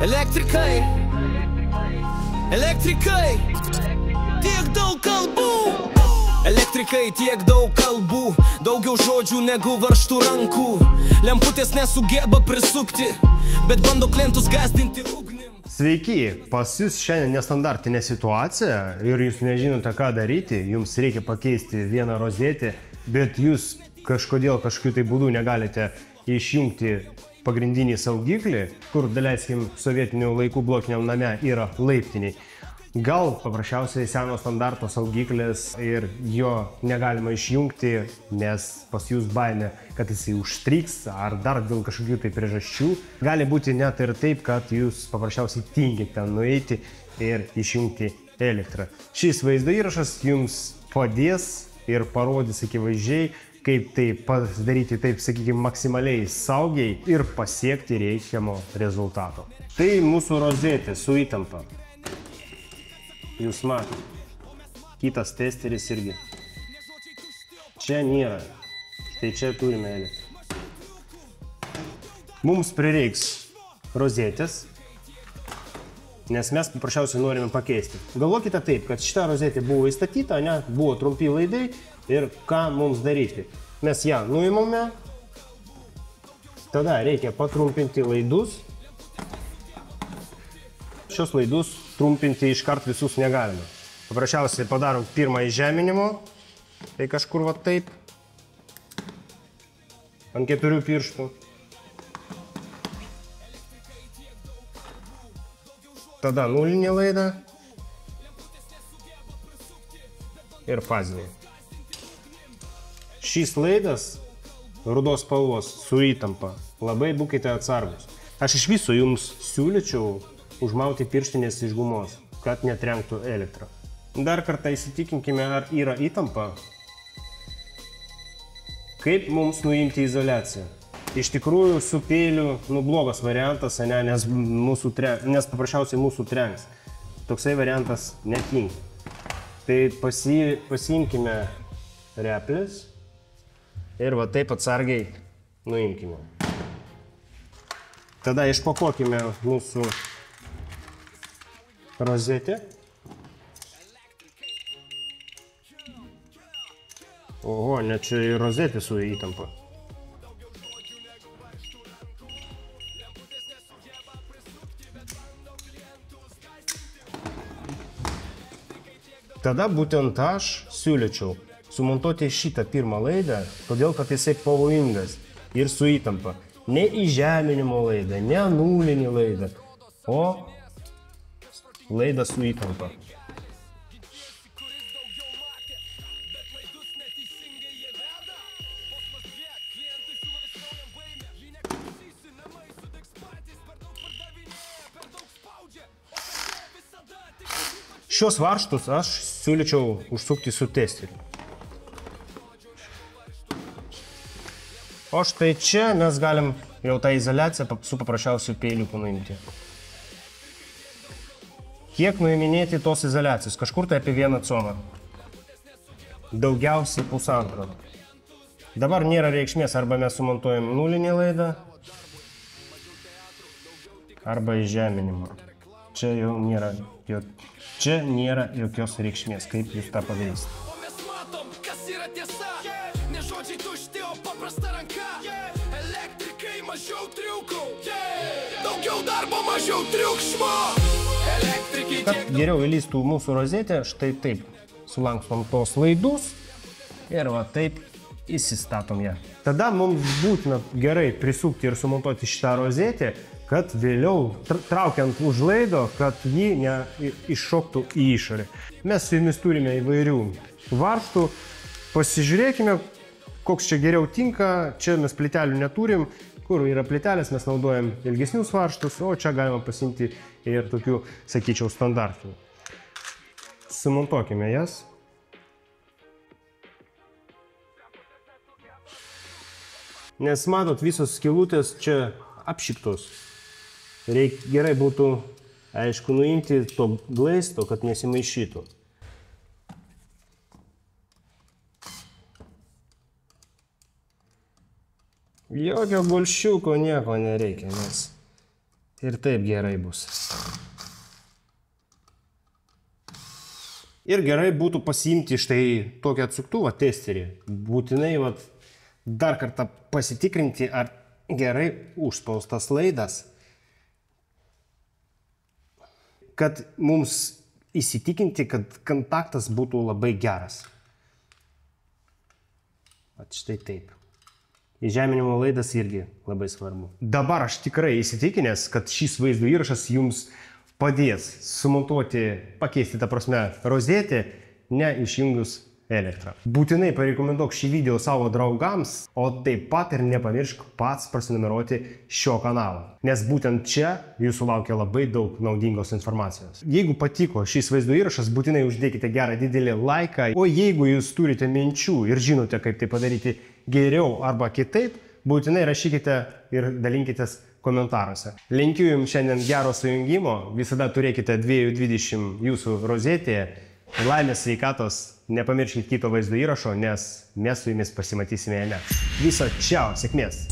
Elektrikai, elektrikai, tiek daug kalbų. Elektrikai, tiek daug kalbų, daugiau žodžių negu varžtų rankų. Lemputės nesugeba prisukti, bet bando klientus gąsdinti ugnim. Sveiki, pas jūs šiandien nestandartinė situacija ir jūs nežinote, ką daryti. Jums reikia pakeisti vieną rozetę, bet jūs kažkodėl kažkokiu tai būdu negalite išjungti pagrindinį saugiklį, kur, daleiskim, sovietinių laikų blokiniam name yra laiptiniai. Gal paprasčiausiai seno standarto saugiklis ir jo negalima išjungti, nes pas jūs baimė, kad jisai užstriks ar dar dėl kažkokių tai priežasčių. Gali būti net ir taip, kad jūs paprasčiausiai tingite nueiti ir išjungti elektrą. Šis vaizdo įrašas jums padės ir parodys akivaizdžiai, kaip tai padaryti taip, sakykime, maksimaliai saugiai ir pasiekti reikiamo rezultato. Tai mūsų rozetė su įtampa. Jūs matote. Kitas testeris irgi. Čia nėra. Štai čia turime elektrą. Mums prireiks rozetės, nes mes paprasčiausiai norime pakeisti. Galvokite taip, kad šita rozetė buvo įstatyta, ne, buvo trumpi laidai ir ką mums daryti. Mes ją nuimame, tada reikia patrumpinti laidus. Šios laidus trumpinti iškart visus negalime. Paprasčiausiai padarom pirmą įžeminimo, tai kažkur va taip, ant 4 pirštų. Tada nulinė laida ir fazinė. Šis laidas rudos spalvos su įtampa. Labai būkite atsargus. Aš iš viso jums siūlyčiau užmauti pirštinės iš gumos, kad netrenktų elektrą. Dar kartą įsitikinkime, ar yra įtampa. Kaip mums nuimti izoliaciją? Iš tikrųjų, su peiliu blogas variantas, nes paprasčiausiai mūsų trenks. Toksai variantas netinka. Tai pasiimkime replis ir va taip atsargiai nuimkime. Tada išpakuokime mūsų rozetę. Oho, net čia ir rozetė su įtampa. Tada būtent aš siūlyčiau sumontuoti šitą pirmą laidą, todėl kad jisai pavojingas ir su įtampa. Ne įžeminimo laidą, ne nulinį laidą, o laidą su įtampa. Šios varžtus aš siūlyčiau užsukti su testeriu. O štai čia mes galim jau tą izoliaciją su paprasčiausiu peiliuku nuimti. Kiek nuiminėti tos izoliacijos? Kažkur tai apie 1 comą. Daugiausiai 1,5. Dabar nėra reikšmės, arba mes sumontuojam nulinį laidą, arba įžeminimą. Čia jau nėra jokios reikšmės, kaip jūs tą padarysite. O mes matom, kas yra tiesa. Ne žodžiai tušti, o paprasta ranka. Elektrikai, mažiau triukų. Daugiau darbo, mažiau triukšmo. Kad geriau įlystų mūsų rozetę, štai taip sulankstom tos laidus ir va taip įsistatom ją. Tada mums būtina gerai prisukti ir sumontuoti šitą rozetę, kad vėliau traukiant už laido, kad ji neiššoktų į išorę. Mes su jumis turime įvairių varžtų. Pasižiūrėkime, koks čia geriau tinka. Čia mes plytelių neturim. Kur yra plytelės, mes naudojam ilgesnius varžtus, o čia galima pasiimti ir tokių, sakyčiau, standartinių. Sumontuokime jas. Nes matot, visos skylutės čia apšiktos. Gerai būtų, aišku, nuimti to glaisto, kad nesimaišytų. Jokio bolšiuko nieko nereikia, nes Ir taip gerai bus. Ir gerai būtų pasiimti štai tokį atsuktuvą testerį. Būtinai dar kartą pasitikrinti, ar gerai užspaustas laidas, kad mums įsitikinti, kad kontaktas būtų labai geras. Štai taip. Įžeminimo laidas irgi labai svarbu. Dabar aš tikrai įsitikinęs, kad šis vaizdo įrašas jums padės sumontuoti, pakeisti, ta prasme, rozetę, neišjungus elektrą. Būtinai parekomenduok šį video savo draugams, o taip pat ir nepamiršk pats prasinumeruoti šio kanalo, nes būtent čia jūsų laukia labai daug naudingos informacijos. Jeigu patiko šis vaizdo įrašas, būtinai uždėkite gerą didelį laiką, o jeigu jūs turite minčių ir žinote, kaip tai padaryti geriau arba kitaip, būtinai rašykite ir dalinkitės komentaruose. Linkiu jums šiandien gero sujungimo, visada turėkite 220 jūsų rozetėje, laimės, sveikatos, nepamirškite kito vaizdo įrašo, nes mes su jumis pasimatysime jame. Viso čiau, sėkmės!